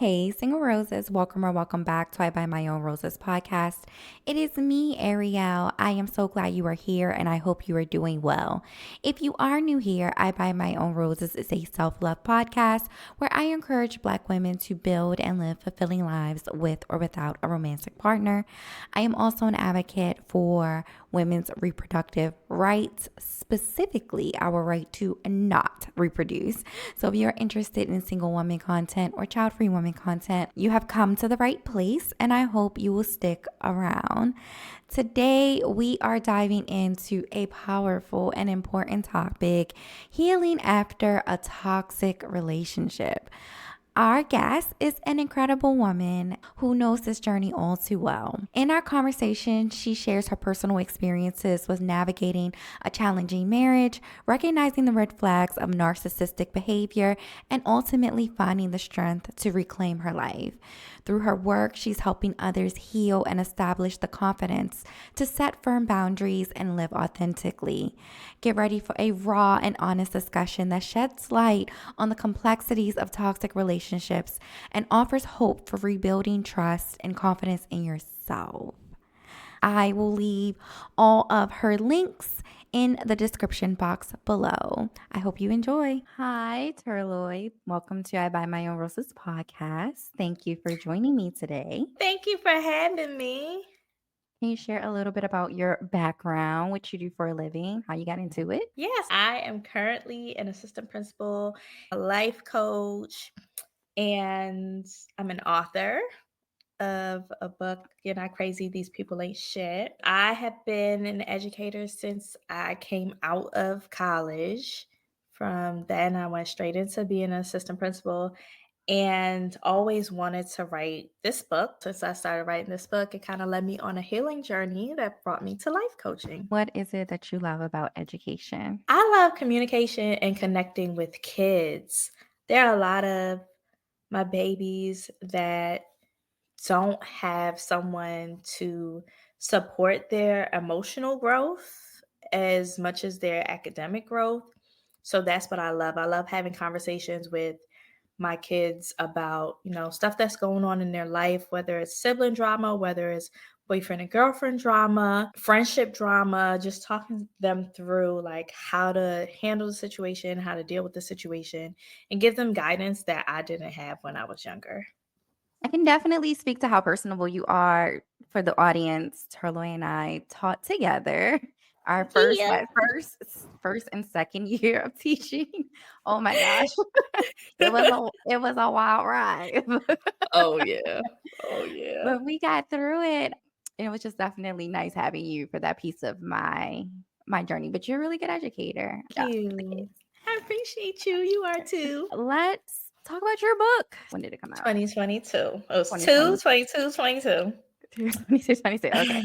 Hey, single roses, welcome or welcome back to I Buy My Own Roses podcast. It is me, Ariel. I am so glad you are here and I hope you are doing well. If you are new here, I Buy My Own Roses is a self love podcast where I encourage Black women to build and live fulfilling lives with or without a romantic partner. I am also an advocate for women's reproductive rights, specifically our right to not reproduce. So if you're interested in single woman content or child free woman content, you have come to the right place and I hope you will stick around. Today, we are diving into a powerful and important topic: healing after a toxic relationship. Our guest is an incredible woman who knows this journey all too well. In our conversation, she shares her personal experiences with navigating a challenging marriage, recognizing the red flags of narcissistic behavior, and ultimately finding the strength to reclaim her life. Through her work, she's helping others heal and establish the confidence to set firm boundaries and live authentically. Get ready for a raw and honest discussion that sheds light on the complexities of toxic relationships and offers hope for rebuilding trust and confidence in yourself. I will leave all of her links in the description box below. I hope you enjoy. Hi, Turalloy. Welcome to I Buy My Own Roses podcast. Thank you for joining me today. Thank you for having me. Can you share a little bit about your background, what you do for a living, how you got into it? Yes, I am currently an assistant principal, a life coach, and I'm an author of a book, You're Not Crazy, These People Ain't Shit. I have been an educator since I came out of college. From then, I went straight into being an assistant principal and always wanted to write this book. Since I started writing this book, it kind of led me on a healing journey that brought me to life coaching. What is it that you love about education? I love communication and connecting with kids. There are a lot of my babies that don't have someone to support their emotional growth as much as their academic growth. So that's what I love. I love having conversations with my kids about, stuff that's going on in their life, whether it's sibling drama, whether it's boyfriend and girlfriend drama, friendship drama, just talking them through like how to handle the situation, how to deal with the situation, and give them guidance that I didn't have when I was younger. I can definitely speak to how personable you are. For the audience, Turloy and I taught together our first, Yeah. like first and second year of teaching. Oh my gosh, it was a wild ride, Oh yeah. Oh yeah. but we got through it. And it was just definitely nice having you for that piece of my journey. But you're a really good educator. Thank you. I appreciate you. You are too. Let's talk about your book. When did it come out? 2022. It was 2020. 22, 22. 26, 26. Okay.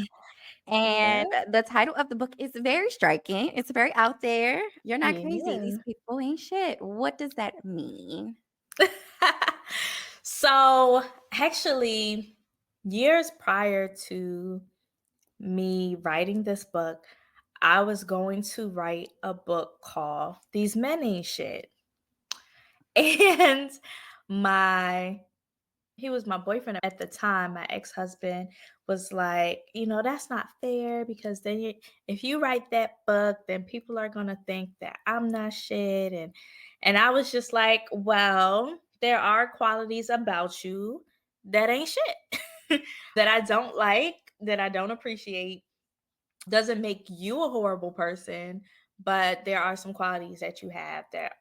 Yeah. And the title of the book is very striking. It's very out there. You're not crazy. These Yeah. people ain't shit. What does that mean? So, actually, years prior to me writing this book, I was going to write a book called These Men Ain't Shit. And my he was my boyfriend at the time. My ex-husband was like, that's not fair because then if you write that book, then people are going to think that I'm not shit. And I was just like, well, there are qualities about you that ain't shit that I don't like, that I don't appreciate. Doesn't make you a horrible person, but there are some qualities that you have that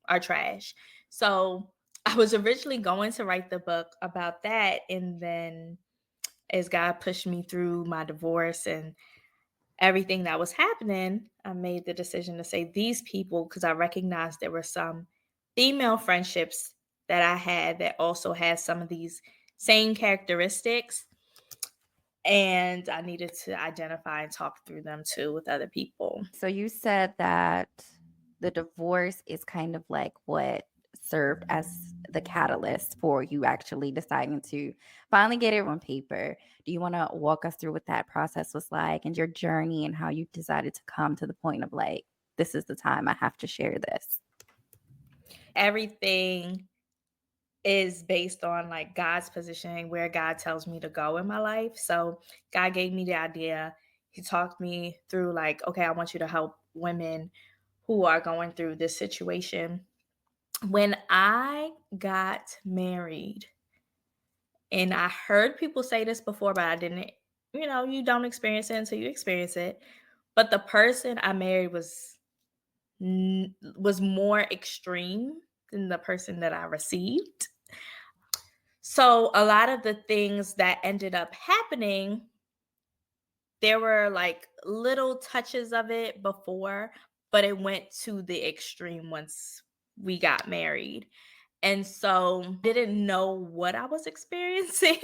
are trash. So I was originally going to write the book about that. And then as God pushed me through my divorce and everything that was happening, I made the decision to say these people, because I recognized there were some female friendships that I had that also had some of these same characteristics. And I needed to identify and talk through them too with other people. So you said that the divorce is kind of like what served as the catalyst for you actually deciding to finally get it on paper. Do you want to walk us through what that process was like and your journey and how you decided to come to the point of like, this is the time I have to share this? Everything is based on like God's positioning, where God tells me to go in my life. So God gave me the idea. He talked me through like, okay, I want you to help women who are going through this situation. When I got married, and I heard people say this before, but I didn't, you don't experience it until you experience it. But the person I married was more extreme than the person that I received. So a lot of the things that ended up happening, there were like little touches of it before, but it went to the extreme once we got married. And so didn't know what I was experiencing.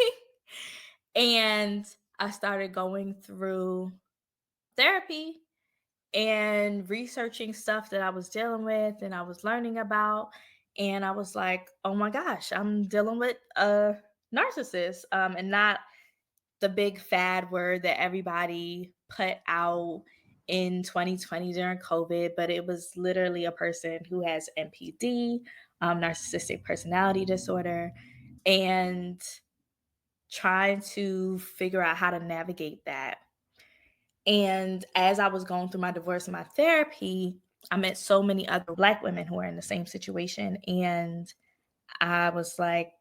And I started going through therapy and researching stuff that I was dealing with and I was learning about. And I was like, oh my gosh, I'm dealing with a narcissist, and not the big fad word that everybody put out in 2020 during COVID, but it was literally a person who has NPD, narcissistic personality disorder, and trying to figure out how to navigate that. And as I was going through my divorce and my therapy, I met so many other Black women who are in the same situation. And I was like,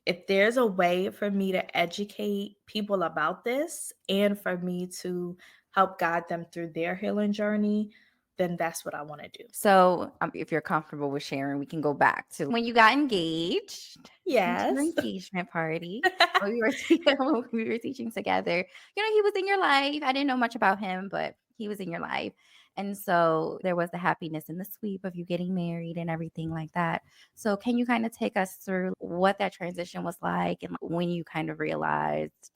if there's a way for me to educate people about this and for me to help guide them through their healing journey, then that's what I want to do. So, if you're comfortable with sharing, we can go back to when you got engaged. Come to your Yes. engagement party when we were when we were teaching together. He was in your life. I didn't know much about him, but he was in your life. And so there was the happiness and the sweep of you getting married and everything like that. So can you kind of take us through what that transition was like and when you kind of realized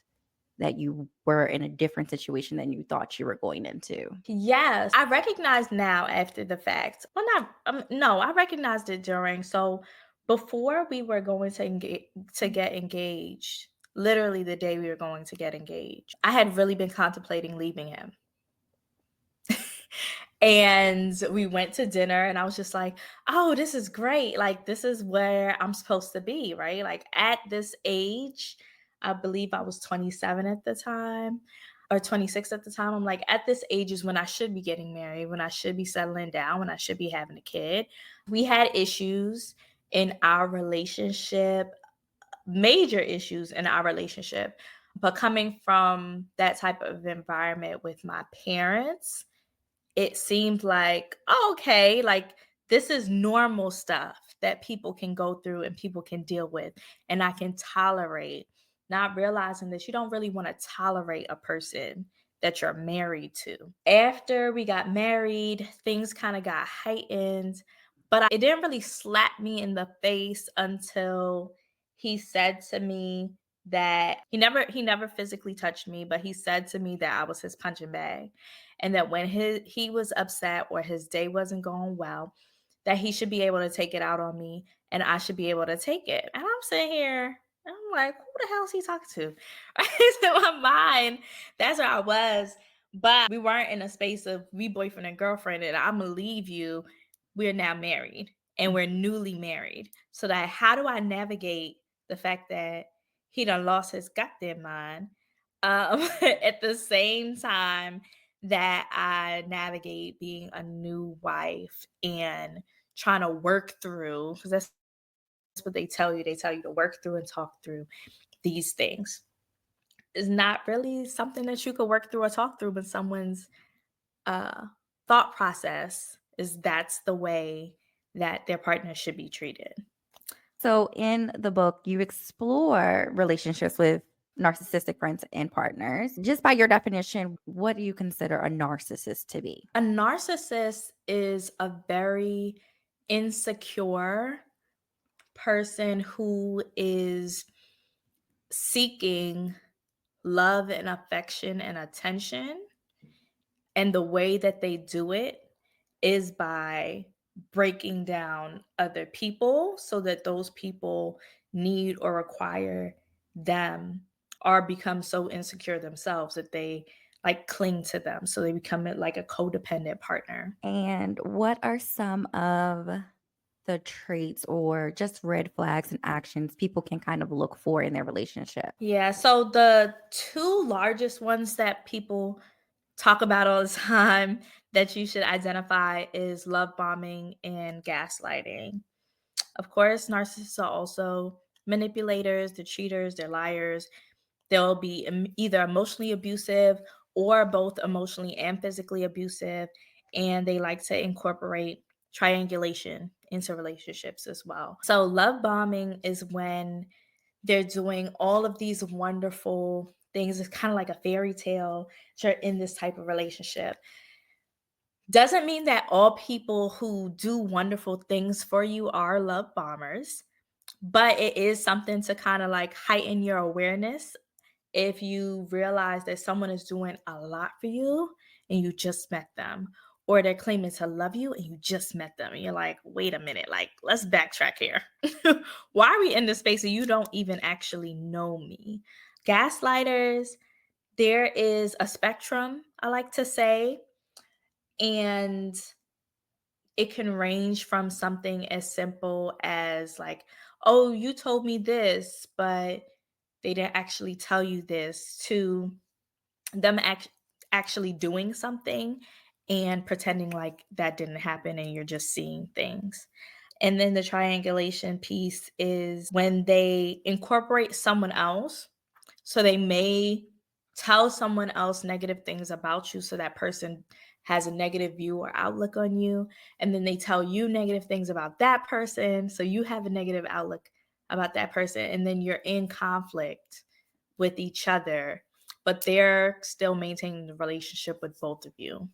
that you were in a different situation than you thought you were going into? Yes, I recognize now after the fact. Well, not no, I recognized it during. So before we were going to get engaged, literally the day we were going to get engaged, I had really been contemplating leaving him. And we went to dinner and I was just like, "Oh, this is great. Like this is where I'm supposed to be, right? Like at this age, I believe I was 27 at the time or 26 at the time. I'm like, at this age is when I should be getting married, when I should be settling down, when I should be having a kid." We had issues in our relationship, major issues in our relationship. But coming from that type of environment with my parents, it seemed like, oh, okay, like this is normal stuff that people can go through and people can deal with, and I can tolerate, not realizing that you don't really want to tolerate a person that you're married to. After we got married, things kind of got heightened, but it didn't really slap me in the face until he said to me that he never physically touched me, but he said to me that I was his punching bag, and that when he was upset or his day wasn't going well, that he should be able to take it out on me and I should be able to take it. And I'm sitting here and I'm like, who the hell is he talking to? Right? In my mind, that's where I was. But we weren't in a space of we boyfriend and girlfriend and I'm gonna leave you. We're now married and we're newly married. So that how do I navigate the fact that he done lost his goddamn mind at the same time that I navigate being a new wife and trying to work through, because that's what they tell you. They tell you to work through and talk through these things. Is not really something that you could work through or talk through, but someone's uh, thought process is that's the way that their partner should be treated. So in the book, you explore relationships with narcissistic friends and partners. Just by your definition, what do you consider a narcissist to be? A narcissist is a very insecure person who is seeking love and affection and attention. And the way that they do it is by breaking down other people so that those people need or require them or become so insecure themselves that they like cling to them. So they become like a codependent partner. And what are some of the traits or just red flags and actions people can kind of look for in their relationship? Yeah, so the two largest ones that people talk about all the time that you should identify is love bombing and gaslighting. Of course, narcissists are also manipulators, they're cheaters, they're liars. They'll be either emotionally abusive or both emotionally and physically abusive. And they like to incorporate triangulation into relationships as well. So, love bombing is when they're doing all of these wonderful things. It's kind of like a fairy tale in this type of relationship. Doesn't mean that all people who do wonderful things for you are love bombers, but it is something to kind of like heighten your awareness if you realize that someone is doing a lot for you and you just met them, or they're claiming to love you and you just met them and you're like, wait a minute, like, let's backtrack here. Why are we in this space and you don't even actually know me? Gaslighters, there is a spectrum, I like to say, and it can range from something as simple as like, oh, you told me this, but they didn't actually tell you this, to them actually doing something and pretending like that didn't happen and you're just seeing things. And then the triangulation piece is when they incorporate someone else. So they may tell someone else negative things about you so that person has a negative view or outlook on you. And then they tell you negative things about that person. So you have a negative outlook about that person. And then you're in conflict with each other, but they're still maintaining the relationship with both of you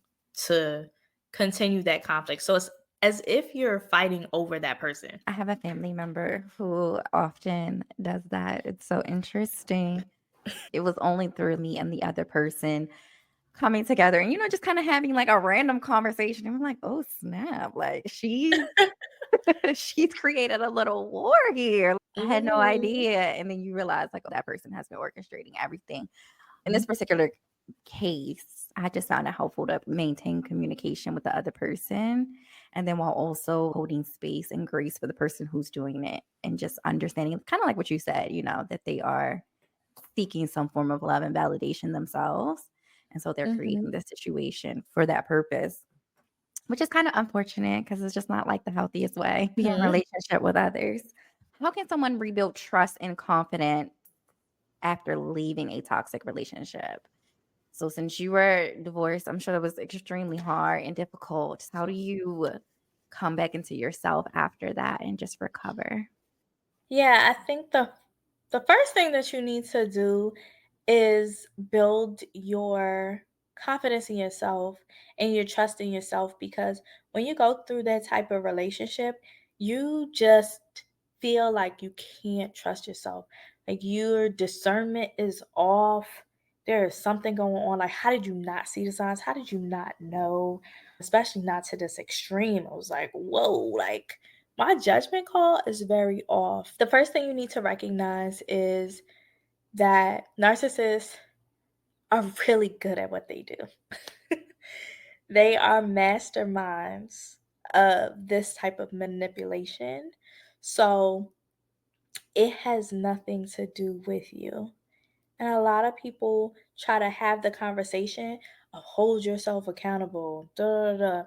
to continue that conflict. So it's as if you're fighting over that person. I have a family member who often does that. It's so interesting. It was only through me and the other person coming together and, just kind of having like a random conversation. I'm like, oh snap. Like she's created a little war here. I had no Mhm. idea. And then you realize like, oh, that person has been orchestrating everything. In this particular case, I just found it helpful to maintain communication with the other person. And then while also holding space and grace for the person who's doing it and just understanding, kind of like what you said, that they are seeking some form of love and validation themselves. And so they're creating Mhm. this situation for that purpose, which is kind of unfortunate because it's just not like the healthiest way to be in a Mhm. relationship with others. How can someone rebuild trust and confidence after leaving a toxic relationship? So since you were divorced, I'm sure that was extremely hard and difficult. How do you come back into yourself after that and just recover? Yeah, I think the first thing that you need to do is build your confidence in yourself and your trust in yourself, because when you go through that type of relationship, you just feel like you can't trust yourself. Like your discernment is off. There is something going on. Like, how did you not see the signs? How did you not know? Especially not to this extreme. I was like, whoa, like my judgment call is very off. The first thing you need to recognize is that narcissists are really good at what they do. They are masterminds of this type of manipulation. So it has nothing to do with you. And a lot of people try to have the conversation of hold yourself accountable. Da, da, da.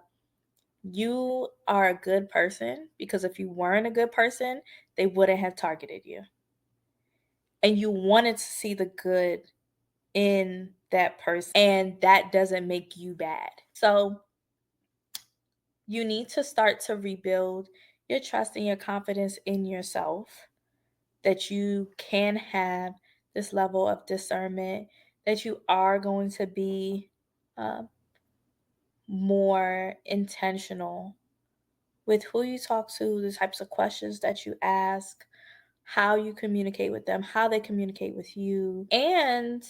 You are a good person because if you weren't a good person, they wouldn't have targeted you. And you wanted to see the good in that person, and that doesn't make you bad. So you need to start to rebuild your trust and your confidence in yourself, that you can have this level of discernment, that you are going to be uh, more intentional with who you talk to, the types of questions that you ask, how you communicate with them, how they communicate with you, and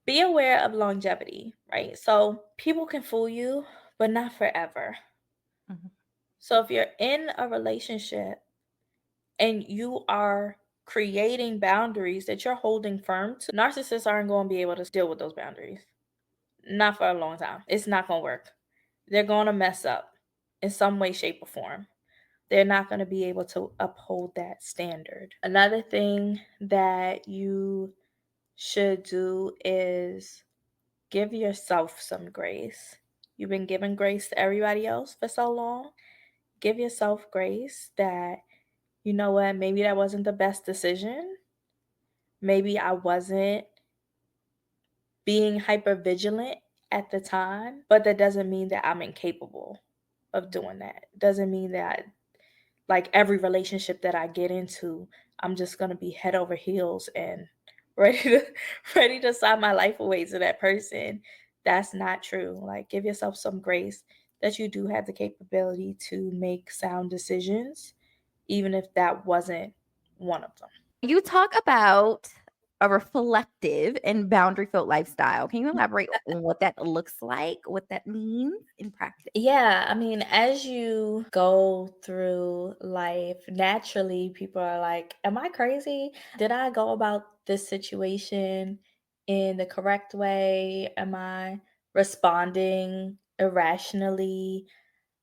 be aware of longevity, right? So people can fool you, but not forever. Mhm. So if you're in a relationship and you are creating boundaries that you're holding firm to, narcissists aren't going to be able to deal with those boundaries. Not for a long time. It's not going to work. They're going to mess up in some way, shape, or form. they're not going to be able to uphold that standard. Another thing that you should do is give yourself some grace. You've been giving grace to everybody else for so long. Give yourself grace that, you know what, maybe that wasn't the best decision. Maybe I wasn't being hyper vigilant at the time, but that doesn't mean that I'm incapable of doing that. It doesn't mean that like every relationship that I get into, I'm just gonna be head over heels and ready to ready to sign my life away to that person. That's not true. Like give yourself some grace that you do have the capability to make sound decisions, even if that wasn't one of them. You talk about a reflective and boundary filled lifestyle. Can you elaborate on what that looks like, what that means in practice? Yeah, I mean, as you go through life, naturally people are like, am I crazy? Did I go about this situation in the correct way? Am I responding irrationally?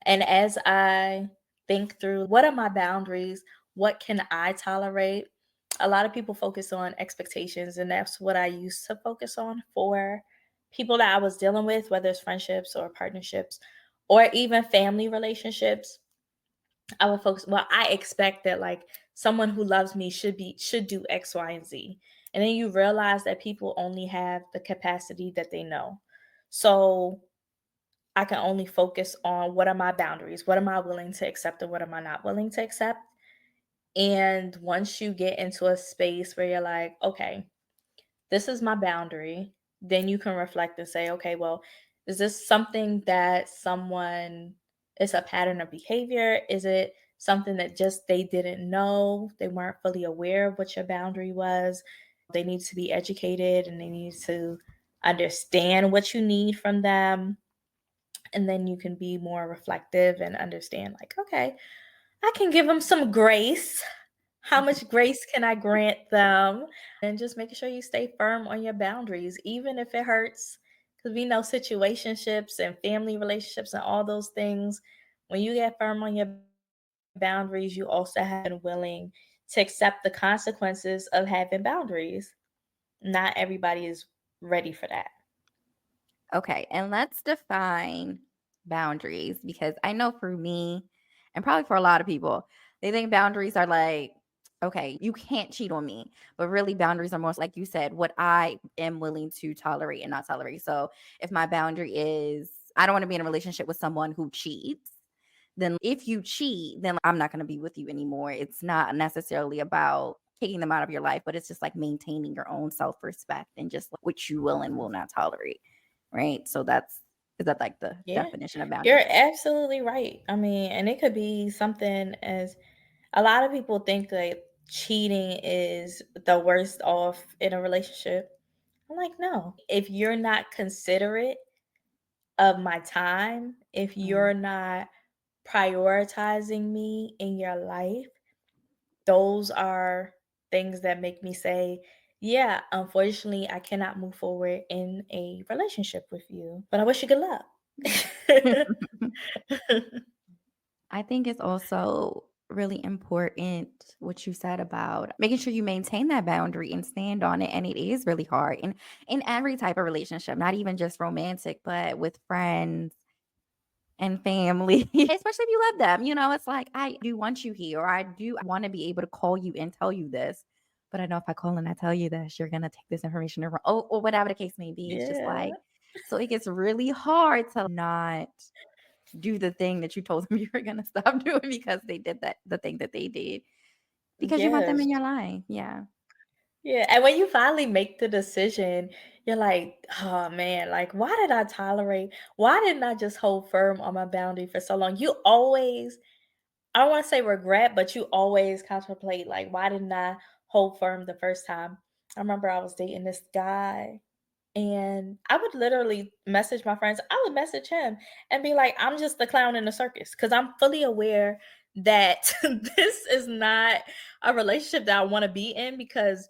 And as I think through what are my boundaries? What can I tolerate? A lot of people focus on expectations, and that's what I used to focus on for people that I was dealing with, whether it's friendships or partnerships or even family relationships. I would focus, well, I expect that like someone who loves me should do X, Y, and Z. And then you realize that people only have the capacity that they know. So I can only focus on what are my boundaries, what am I willing to accept and what am I not willing to accept. And once you get into a space where you're like, okay, this is my boundary, then you can reflect and say, okay, well, is this something that someone is a pattern of behavior? Is it something that just they didn't know? They weren't fully aware of what your boundary was. They need to be educated and they need to understand what you need from them. And then you can be more reflective and understand, like, okay, I can give them some grace. How much grace can I grant them? And just making sure you stay firm on your boundaries, even if it hurts. Because we know situationships and family relationships and all those things, when you get firm on your boundaries, you also have been willing to accept the consequences of having boundaries. Not everybody is ready for that. Okay, and let's define boundaries because I know for me, and probably for a lot of people, they think boundaries are like, okay, you can't cheat on me. But really, boundaries are most like you said, what I am willing to tolerate and not tolerate. So if my boundary is, I don't want to be in a relationship with someone who cheats, then if you cheat, then I'm not going to be with you anymore. It's not necessarily about taking them out of your life, but it's just like maintaining your own self respect and just like, what you will and will not tolerate. Right? So that's is that like the Yeah, definition of you're boundaries? absolutely right. I mean, and it could be something as a lot of people think that cheating is the worst off in a relationship. I'm like, no. If you're not considerate of my time, if Mm. you're not prioritizing me in your life, those are things that make me say, yeah, unfortunately, I cannot move forward in a relationship with you, but I wish you good luck. I think it's also really important what you said about making sure you maintain that boundary and stand on it. And it is really hard in every type of relationship, not even just romantic, but with friends and family, especially if you love them. It's like, I do want you here, or I do want to be able to call you and tell you this. But I know if I call and I tell you this, you're going to take this information or whatever the case may be. It's just Yeah. like, so it gets really hard to not do the thing that you told them you were going to stop doing because they did the thing that they did because you want them Yes. in your life. Yeah. Yeah, and when you finally make the decision, you're like, "Oh, man, like, why did I tolerate why didn't I just hold firm on my boundary for so long?" You always I don't wanna say regret, but you always contemplate, like, "Why didn't I hold firm the first time?" I remember I was dating this guy, and I would literally message my friends. I would message him and be like, "I'm just the clown in the circus," because 'cause I'm fully aware that this is not a relationship that I wanna be in because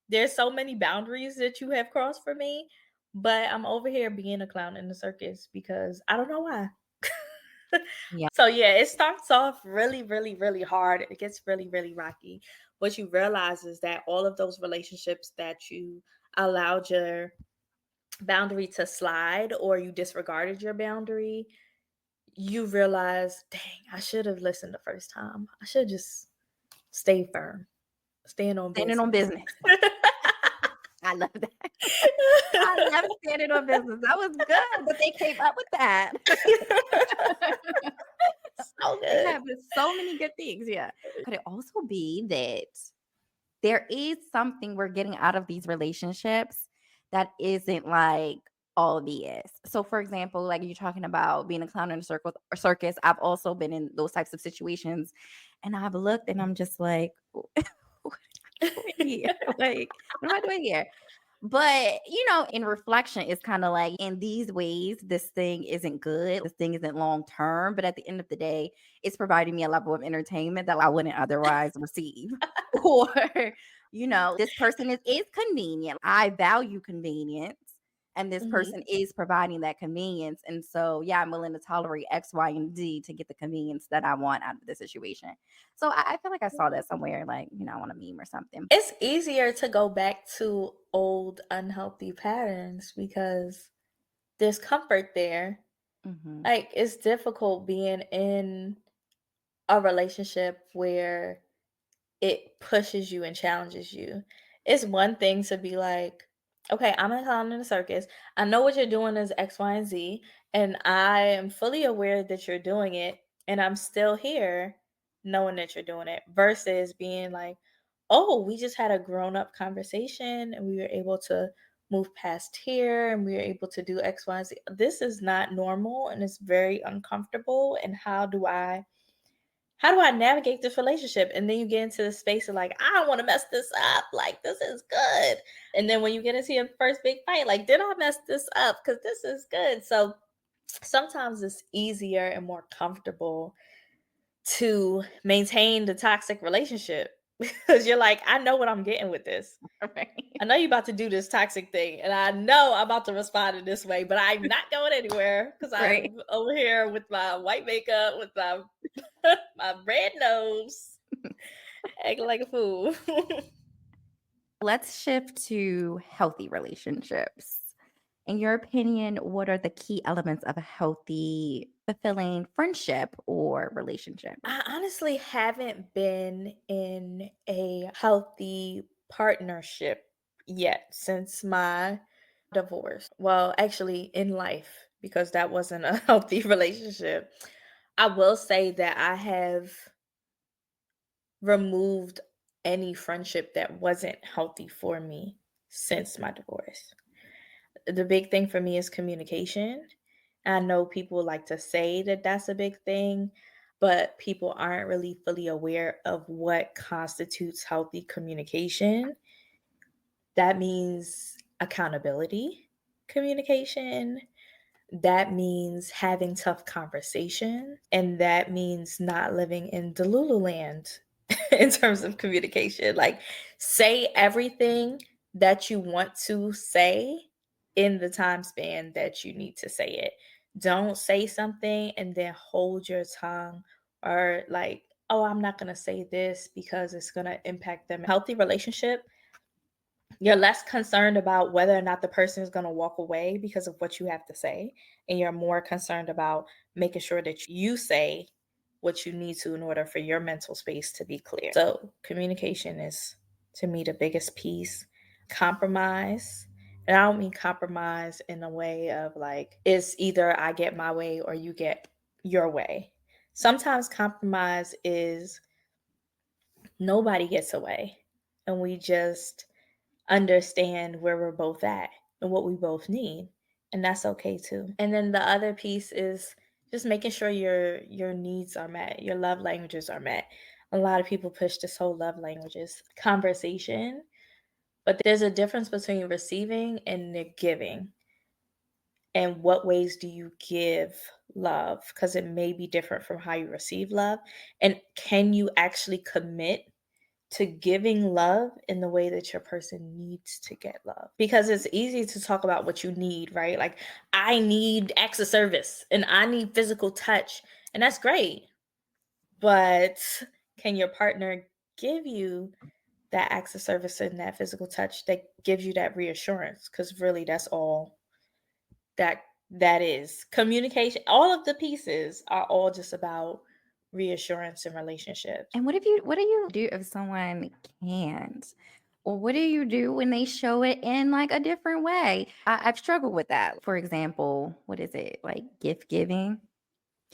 there's so many boundaries that you have crossed for me, but I'm over here being a clown in the circus because I don't know why. Yeah. So yeah, it starts off really, really, really hard. It gets really, really rocky. What you realize is that all of those relationships that you allowed your boundary to slide, or you disregarded your boundary, you realize, dang, I should have listened the first time. I should just stay firm, stand on Standing on business. business. I love that. I love standing on business. That was good that they came up with that. So They good. have so many good things, yeah. Could it also be that there is something we're getting out of these relationships that isn't like all BS? So, for example, like you're talking about being a clown in a circus. I've also been in those types of situations, and I've looked and I'm just like, what am I doing here? Like, what am I doing here? But, in reflection, it's kind of like in these ways, this thing isn't good. This thing isn't long term. But at the end of the day, it's providing me a level of entertainment that I wouldn't otherwise receive. Or, this person is convenient. I value convenience. And this Mhm. person is providing that convenience. And so, yeah, I'm willing to tolerate X, Y, and Z to get the convenience that I want out of the situation. So I feel like I saw that somewhere, like, on a meme or something. It's easier to go back to old unhealthy patterns because there's comfort there. Hmm. Like, it's difficult being in a relationship where it pushes you and challenges you. It's one thing to be like, okay, I'm a clown in a circus. I know what you're doing is X, Y, and Z, and I am fully aware that you're doing it, and I'm still here knowing that you're doing it, versus being like, oh, we just had a grown up conversation and we were able to move past here and we were able to do X, Y, and Z. This is not normal and it's very uncomfortable. And how do I navigate this relationship? And then you get into the space of like, I don't want to mess this up. Like, this is good. And then when you get into your first big fight, like, did I mess this up? Because this is good. So sometimes it's easier and more comfortable to maintain the toxic relationship because you're like, I know what I'm getting with this. Right. I know you're about to do this toxic thing, and I know I'm about to respond in this way, but I'm not going anywhere because Right. I'm over here with my white makeup, with my my red nose, acting like a fool. Let's shift to healthy relationships. In your opinion, what are the key elements of a healthy, fulfilling friendship or relationship? I honestly haven't been in a healthy partnership yet since my divorce. Well, actually, in life, because that wasn't a healthy relationship. I will say that I have removed any friendship that wasn't healthy for me since my divorce. The big thing for me is communication. I know people like to say that that's a big thing, but people aren't really fully aware of what constitutes healthy communication. That means accountability communication. That means having tough conversation, and that means not living in Delulu land in terms of communication. Like, say everything that you want to say in the time span that you need to say it. Don't say something and then hold your tongue, or like, oh, I'm not going to say this because it's going to impact them. Healthy relationship, you're less concerned about whether or not the person is going to walk away because of what you have to say. And you're more concerned about making sure that you say what you need to in order for your mental space to be clear. So, communication is, to me, the biggest piece. Compromise. And I don't mean compromise in a way of like, it's either I get my way or you get your way. Sometimes compromise is nobody gets away. And we just understand where we're both at and what we both need, and that's okay too. And then the other piece is just making sure your needs are met, your love languages are met. A lot of people push this whole love languages conversation, but there's a difference between receiving and the giving. And what ways do you give love, because it may be different from how you receive love. And can you actually commit to giving love in the way that your person needs to get love. Because it's easy to talk about what you need, right? Like, I need acts of service and I need physical touch, and that's great. But can your partner give you that acts of service and that physical touch that gives you that reassurance? Because really, that's all that that is communication. All of the pieces are all just about reassurance in relationships. And what do you do if someone can't? Or what do you do when they show it in like a different way? I've struggled with that. For example, what is it like gift giving?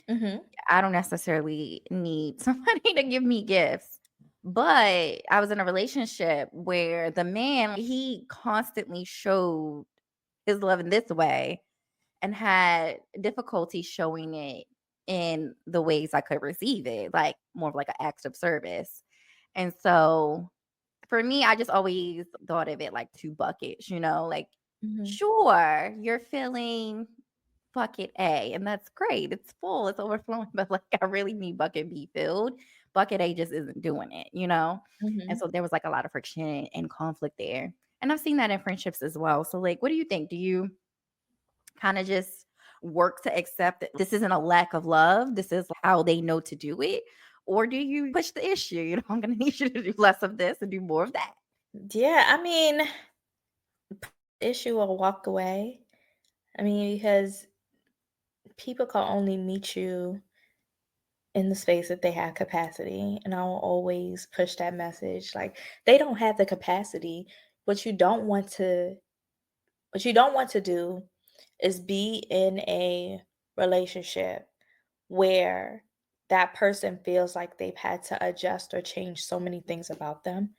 Hmm. I don't necessarily need somebody to give me gifts. But I was in a relationship where the man, he constantly showed his love in this way and had difficulty showing it in the ways I could receive it, like more of like an act of service. And so for me, I just always thought of it like two buckets, like, Hmm. sure, you're feeling bucket A, and that's great. It's full, it's overflowing, but like I really need bucket B filled. Bucket A just isn't doing it? And Hmm. so there was like a lot of friction and conflict there. And I've seen that in friendships as well. So, like, what do you think? Do you kind of just work to accept that this isn't a lack of love? This is how they know to do it? Or do you push the issue? I'm going to need you to do less of this and do more of that. Yeah, I mean, issue or walk away. I mean, because people can only meet you in the space that they have capacity. And I will always push that message. Like, they don't have the capacity. What you don't want to what you don't want to do is be in a relationship where that person feels like they've had to adjust or change so many things about them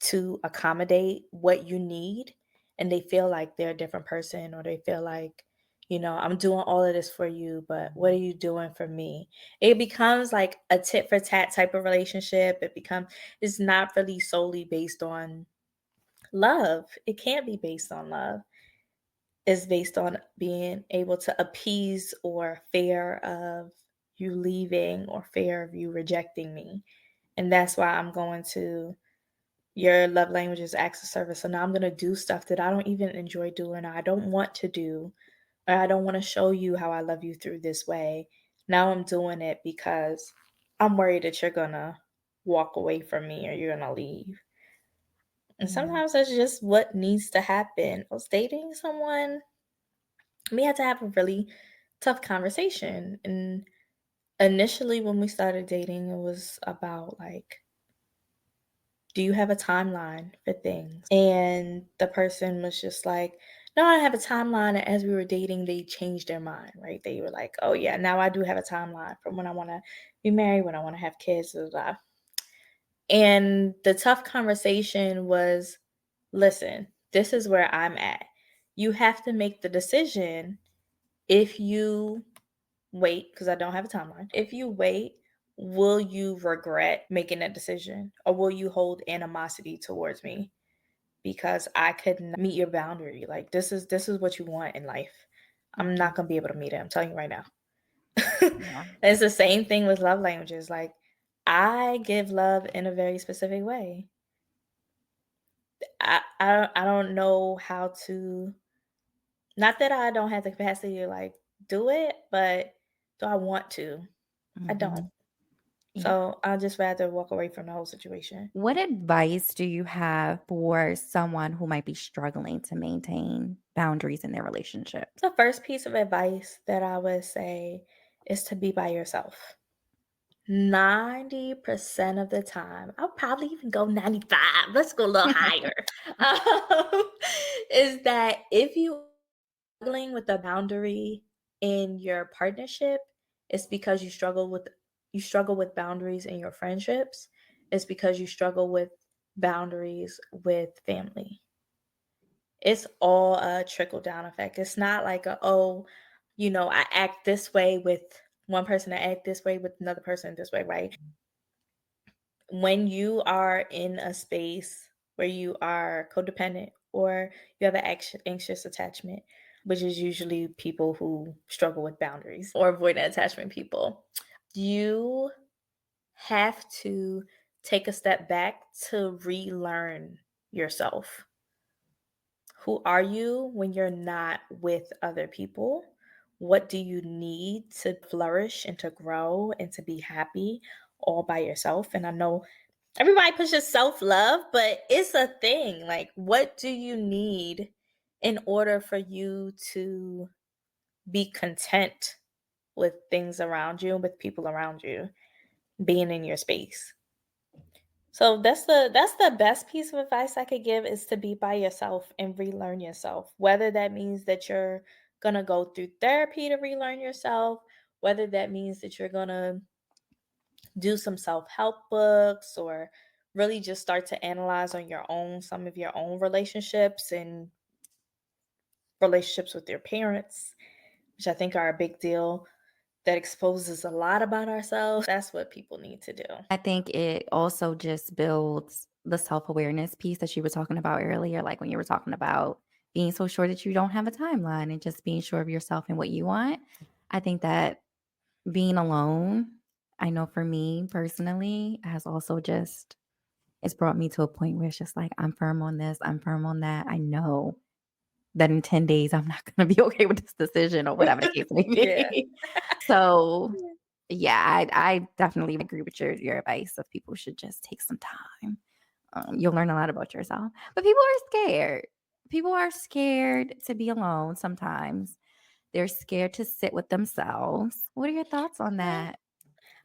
to accommodate what you need, and they feel like they're a different person, or they feel like, I'm doing all of this for you, but what are you doing for me? It becomes like a tit for tat type of relationship. It's not really solely based on love. It can't be based on love. It's based on being able to appease or fear of you leaving or fear of you rejecting me. And that's why I'm going to your love language is acts of service. So now I'm gonna do stuff that I don't even enjoy doing, or I don't want to do, or I don't want to show you how I love you through this way. Now I'm doing it because I'm worried that you're gonna walk away from me or you're gonna leave. And Yeah. sometimes that's just what needs to happen. I was dating someone, we had to have a really tough conversation. And initially, when we started dating, it was about like, do you have a timeline for things? And the person was just like, no, I don't have a timeline. And as we were dating, they changed their mind, right? They were like, oh, yeah, now I do have a timeline from when I want to be married, when I want to have kids, blah, blah, blah. And the tough conversation was, listen, this is where I'm at. You have to make the decision. If you wait, because I don't have a timeline, if you wait, will you regret making that decision, or will you hold animosity towards me because I couldn't meet your boundary? Like, this is what you want in life. I'm Mhm. not gonna be able to meet it. I'm telling you right now. Yeah. It's the same thing with love languages. Like, I give love in a very specific way. I don't know how to. Not that I don't have the capacity to like do it, but do I want to? I don't. Mhm. Yeah. So I'd just rather walk away from the whole situation. What advice do you have for someone who might be struggling to maintain boundaries in their relationship? The first piece of advice that I would say is to be by yourself. 90% of the time, I'll probably even go 95. Let's go a little higher. Um, is that if you struggling with a boundary in your partnership, it's because you struggle with boundaries in your friendships. It's because you struggle with boundaries with family. It's all a trickle down effect. It's not like I act this way with one person, I act this way with another person this way, right? When you are in a space where you are codependent or you have an anxious attachment, which is usually people who struggle with boundaries or avoidant attachment people, you have to take a step back to relearn yourself. Who are you when you're not with other people? What do you need to flourish and to grow and to be happy all by yourself? And I know everybody pushes self love, but it's a thing. Like, what do you need in order for you to be content with things around you and with people around you, being in your space? So that's the best piece of advice I could give is to be by yourself and relearn yourself. Whether that means that you're going to go through therapy to relearn yourself, whether that means that you're going to do some self-help books or really just start to analyze on your own some of your own relationships and relationships with your parents, which I think are a big deal that exposes a lot about ourselves. That's what people need to do. I think it also just builds the self-awareness piece that you were talking about earlier, like when you were talking about being so sure that you don't have a timeline and just being sure of yourself and what you want. I think that being alone, I know for me personally, has also just it's brought me to a point where it's just like, I'm firm on this, I'm firm on that. I know that in 10 days, I'm not gonna be okay with this decision or whatever the case may Yeah. be. So, yeah, I definitely agree with your advice of people should just take some time. You'll learn a lot about yourself. But people are scared. People are scared to be alone sometimes. They're scared to sit with themselves. What are your thoughts on Yeah. that?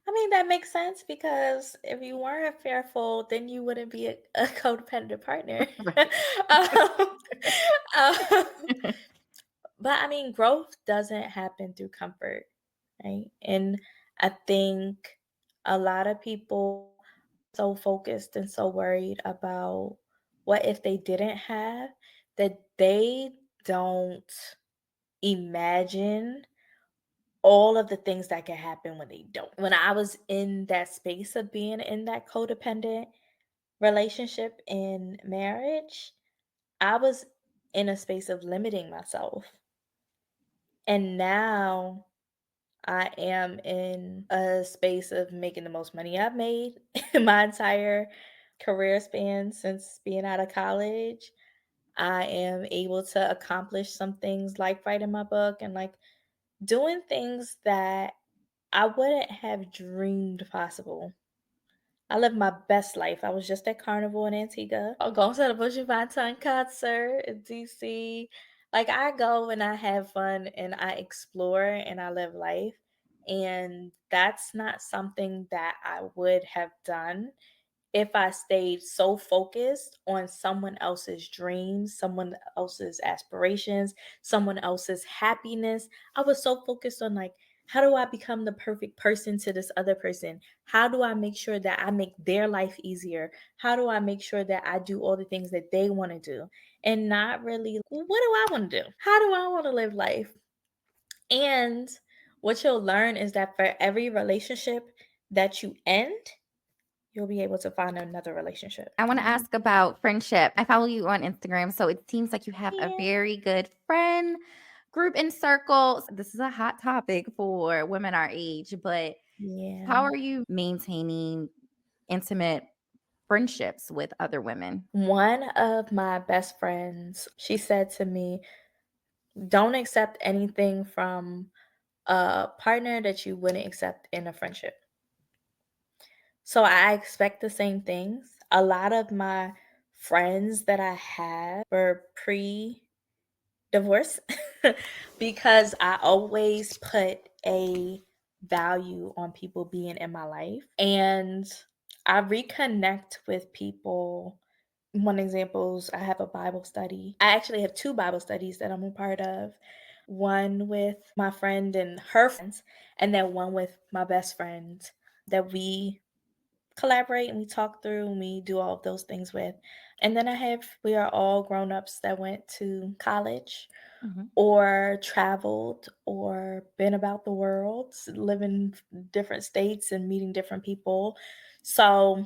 I mean, that makes sense because if you weren't fearful, then you wouldn't be a codependent partner. Right. um, um, but I mean, growth doesn't happen through comfort, right? And I think a lot of people so focused and so worried about what if they didn't have that they don't imagine all of the things that can happen when they don't. When I was in that space of being in that codependent relationship in marriage, I was in a space of limiting myself. And now I am in a space of making the most money I've made in my entire career span since being out of college. I am able to accomplish some things like writing my book and like doing things that I wouldn't have dreamed possible. I lived my best life. I was just at Carnival in Antigua. I'll go to the Bushy Banton concert in DC. Like I go and I have fun and I explore and I live life. And that's not something that I would have done if I stayed so focused on someone else's dreams, someone else's aspirations, someone else's happiness. I was so focused on like, how do I become the perfect person to this other person? How do I make sure that I make their life easier? How do I make sure that I do all the things that they want to do? And not really, what do I want to do? How do I want to live life? And what you'll learn is that for every relationship that you end, you'll be able to find another relationship. I wanna ask about friendship. I follow you on Instagram, so it seems like you have a Yeah. very good friend group and circle. This is a hot topic for women our age, but how Yeah. are you maintaining intimate friendships with other women? One of my best friends, she said to me, "Don't accept anything from a partner that you wouldn't accept in a friendship." So I expect the same things. A lot of my friends that I had were divorce because I always put a value on people being in my life. And I reconnect with people. One examples, I have a Bible study. I actually have two Bible studies that I'm a part of. One with my friend and her friends, and then one with my best friend that we collaborate and we talk through and we do all of those things with. And then we are all grown ups that went to college Mhm. or traveled or been about the world, living different states and meeting different people. So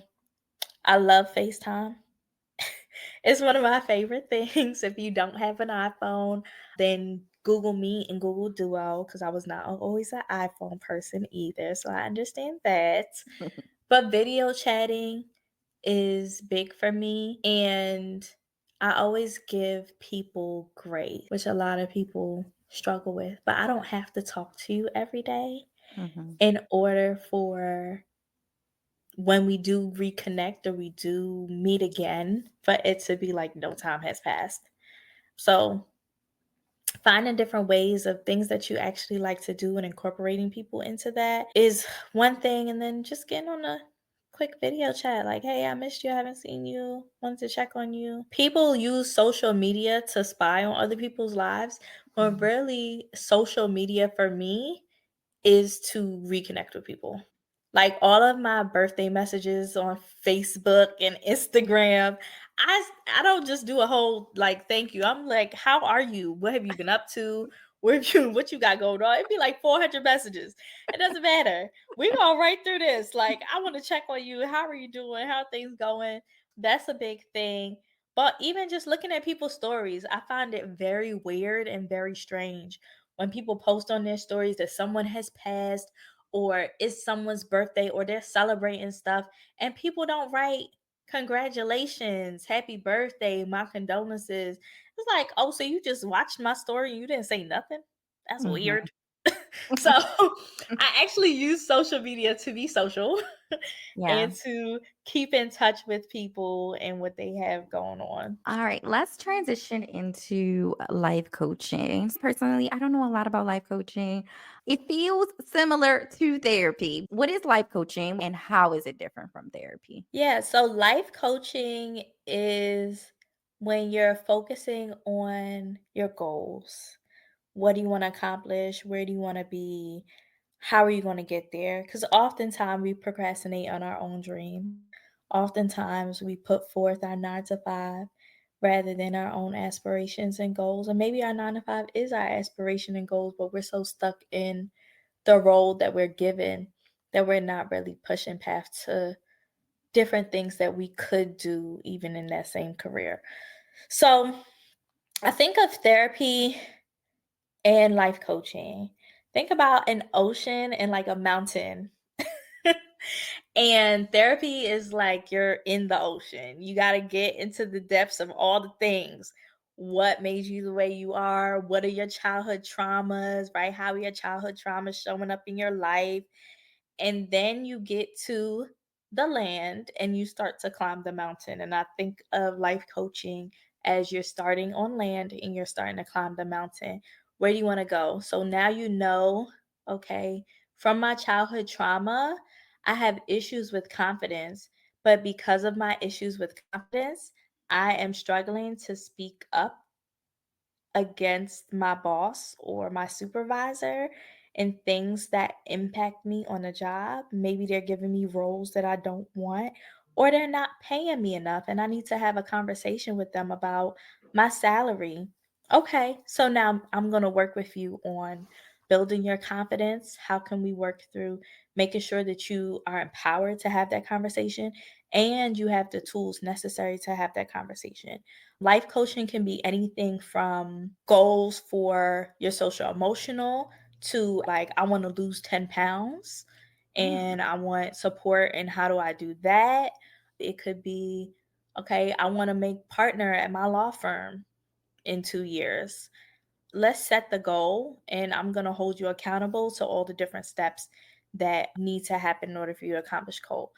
I love FaceTime. It's one of my favorite things. If you don't have an iPhone, then Google Meet and Google Duo, because I was not always an iPhone person either. So I understand that. But video chatting, is big for me, and I always give people grace, which a lot of people struggle with, but I don't have to talk to you every day Mhm. in order for when we do reconnect or we do meet again for it to be like no time has passed. So finding different ways of things that you actually like to do and incorporating people into that is one thing. And then just getting on a quick video chat like, hey, I missed you. I haven't seen you. Wanted to check on you. People use social media to spy on other people's lives, but Mhm. really, social media for me is to reconnect with people. Like all of my birthday messages on Facebook and Instagram, I don't just do a whole like thank you. I'm like, how are you? What have you been up to? Where have you what you got going on? It'd be like 400 messages. It doesn't matter. We go right through this. Like, I want to check on you. How are you doing? How are things going? That's a big thing. But even just looking at people's stories, I find it very weird and very strange when people post on their stories that someone has passed or it's someone's birthday or they're celebrating stuff and people don't write congratulations, happy birthday, my condolences. It's like, oh, so you just watched my story and you didn't say nothing? That's Mhm. weird. So I actually use social media to be social Yeah. and to keep in touch with people and what they have going on. All right, let's transition into life coaching. Personally, I don't know a lot about life coaching. It feels similar to therapy. What is life coaching and how is it different from therapy? Yeah, so life coaching is when you're focusing on your goals. What do you want to accomplish? Where do you want to be? How are you going to get there? Because oftentimes we procrastinate on our own dream. Oftentimes we put forth our 9 to 5 rather than our own aspirations and goals. And maybe our 9 to 5 is our aspiration and goals, but we're so stuck in the role that we're given that we're not really pushing past to different things that we could do even in that same career. So I think of therapy and life coaching. Think about an ocean and like a mountain. And therapy is like you're in the ocean. You got to get into the depths of all the things. What made you the way you are? What are your childhood traumas, right? How are your childhood traumas showing up in your life? And then you get to the land and you start to climb the mountain. And I think of life coaching as you're starting on land and you're starting to climb the mountain. Where do you want to go? So now you know, okay, from my childhood trauma, I have issues with confidence. But because of my issues with confidence, I am struggling to speak up against my boss or my supervisor and things that impact me on a job. Maybe they're giving me roles that I don't want, or they're not paying me enough, and I need to have a conversation with them about my salary. Okay, so now I'm going to work with you on building your confidence. How can we work through making sure that you are empowered to have that conversation and you have the tools necessary to have that conversation? Life coaching can be anything from goals for your social emotional to like, I want to lose 10 pounds Mm. and I want support. And how do I do that? It could be, okay, I want to make partner at my law firm in 2 years. Let's set the goal and I'm going to hold you accountable to all the different steps that need to happen in order for you to accomplish goal.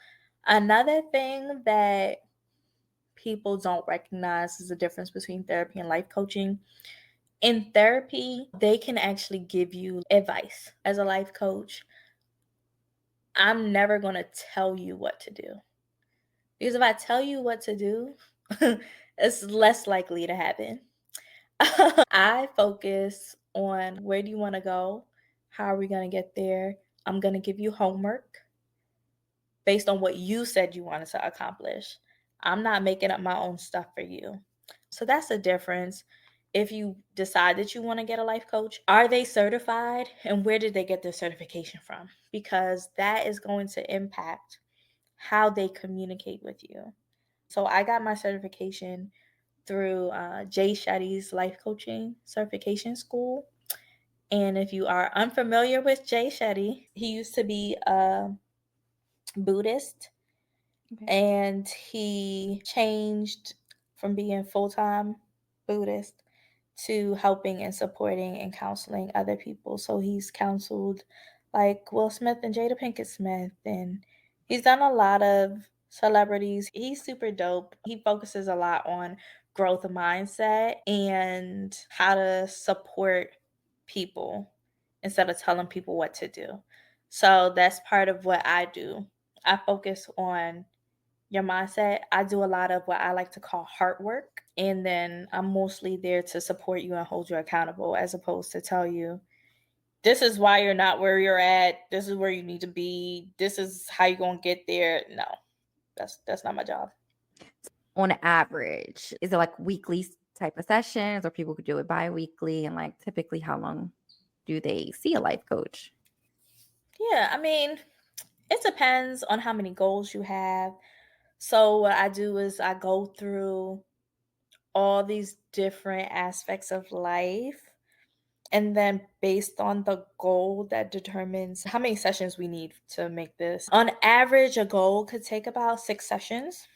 Another thing that people don't recognize is the difference between therapy and life coaching. In therapy, they can actually give you advice. As a life coach, I'm never going to tell you what to do. Because if I tell you what to do, it's less likely to happen. I focus on where do you want to go? How are we going to get there? I'm going to give you homework based on what you said you wanted to accomplish. I'm not making up my own stuff for you. So that's the difference. If you decide that you want to get a life coach, are they certified and where did they get their certification from? Because that is going to impact how they communicate with you. So I got my certification through Jay Shetty's life coaching certification school. And if you are unfamiliar with Jay Shetty, he used to be a Buddhist Okay. and he changed from being full-time Buddhist to helping and supporting and counseling other people. So he's counseled like Will Smith and Jada Pinkett Smith, and he's done a lot of celebrities. He's super dope. He focuses a lot on growth mindset and how to support people instead of telling people what to do. So that's part of what I do. I focus on your mindset. I do a lot of what I like to call heart work. And then I'm mostly there to support you and hold you accountable as opposed to tell you, this is why you're not where you're at. This is where you need to be. This is how you're going to get there. No, that's not my job. On average, is it like weekly type of sessions or people could do it bi-weekly? And like typically how long do they see a life coach? Yeah, I mean, it depends on how many goals you have. So what I do is I go through all these different aspects of life. And then based on the goal that determines how many sessions we need to make this. On average, a goal could take about 6 sessions,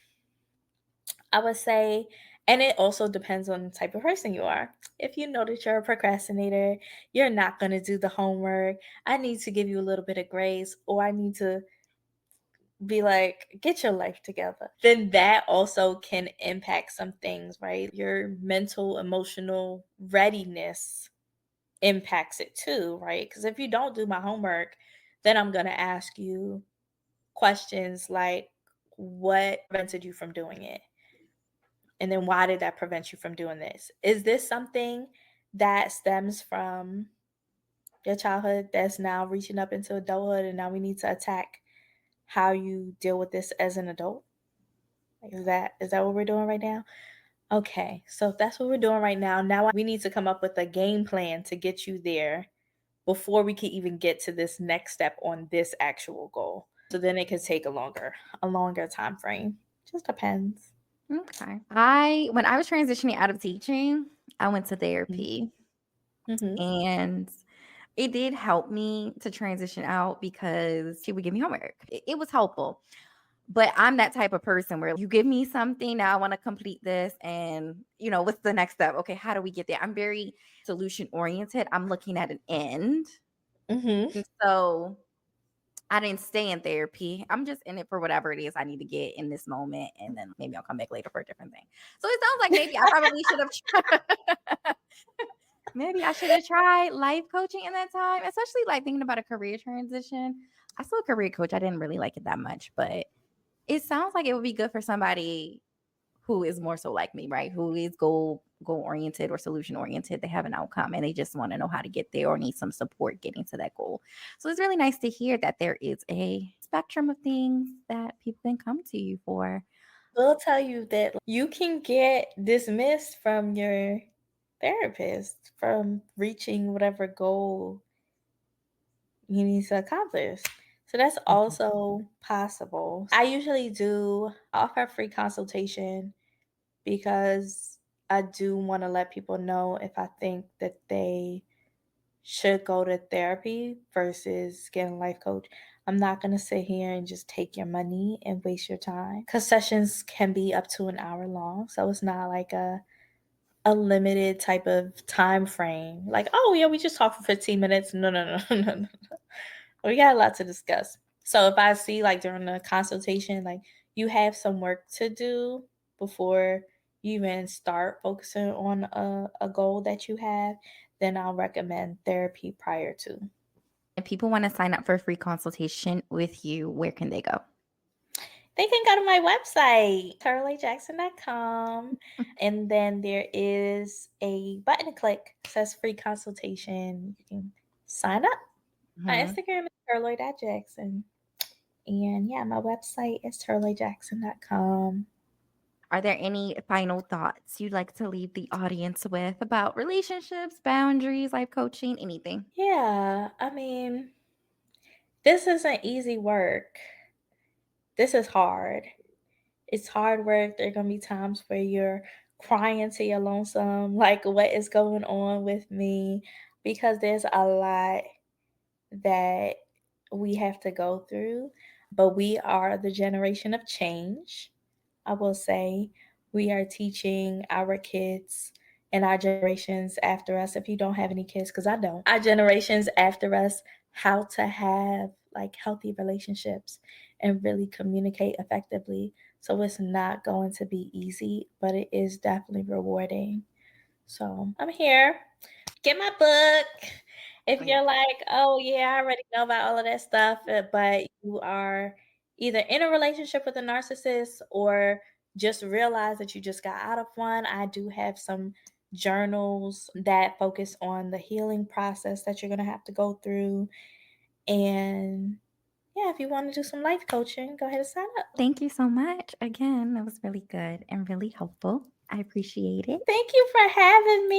I would say. And it also depends on the type of person you are. If you know that you're a procrastinator, you're not going to do the homework, I need to give you a little bit of grace, or I need to be like, get your life together, then that also can impact some things, right? Your mental, emotional readiness impacts it too, right? Because if you don't do my homework, then I'm going to ask you questions like, what prevented you from doing it? And then why did that prevent you from doing this? Is this something that stems from your childhood that's now reaching up into adulthood and now we need to attack how you deal with this as an adult? Like, is that what we're doing right now? Okay, so if that's what we're doing right now, we need to come up with a game plan to get you there before we can even get to this next step on this actual goal. So then it could take a longer time frame. Just depends. Okay. When I was transitioning out of teaching, I went to therapy Mm-hmm. and it did help me to transition out because she would give me homework. It was helpful. But I'm that type of person where you give me something, now I want to complete this. And, what's the next step? Okay, how do we get there? I'm very solution oriented. I'm looking at an end. Mm-hmm. And so I didn't stay in therapy. I'm just in it for whatever it is I need to get in this moment. And then maybe I'll come back later for a different thing. So it sounds like maybe I probably should have tried. Maybe I should have tried life coaching in that time, especially like thinking about a career transition. I saw a career coach. I didn't really like it that much, but it sounds like it would be good for somebody who is more so like me, right? Who is goal oriented or solution oriented. They have an outcome and they just want to know how to get there or need some support getting to that goal. So it's really nice to hear that there is a spectrum of things that people can come to you for. We'll tell you that you can get dismissed from your therapist from reaching whatever goal you need to accomplish. So that's Mhm. also possible. I usually do offer free consultation because I do want to let people know if I think that they should go to therapy versus getting a life coach. I'm not going to sit here and just take your money and waste your time because sessions can be up to an hour long. So it's not like a limited type of time frame. Like, oh, yeah, we just talked for 15 minutes. No, no, no, no, no. We got a lot to discuss. So if I see like during the consultation, like you have some work to do before you even start focusing on a goal that you have, then I'll recommend therapy prior to. If people want to sign up for a free consultation with you, where can they go? They can go to my website, turalloyjackson.com, and then there is a button to click. It says free consultation. You can sign up. My Mhm. Instagram is turalloy.jackson. And yeah, my website is turalloyjackson.com. Are there any final thoughts you'd like to leave the audience with about relationships, boundaries, life coaching, anything? Yeah, I mean, this isn't easy work. This is hard. It's hard work. There are going to be times where you're crying to your lonesome, like, what is going on with me? Because there's a lot that we have to go through. but we are the generation of change. I will say we are teaching our kids and our generations after us, if you don't have any kids, because I don't, our generations after us, how to have like healthy relationships and really communicate effectively. So it's not going to be easy, but it is definitely rewarding. So I'm here. Get my book. If Oh, yeah. you're like, oh yeah, I already know about all of that stuff, but you are either in a relationship with a narcissist or just realize that you just got out of one, I do have some journals that focus on the healing process that you're going to have to go through. And yeah, if you want to do some life coaching, go ahead and sign up. Thank you so much. Again, that was really good and really helpful. I appreciate it. Thank you for having me.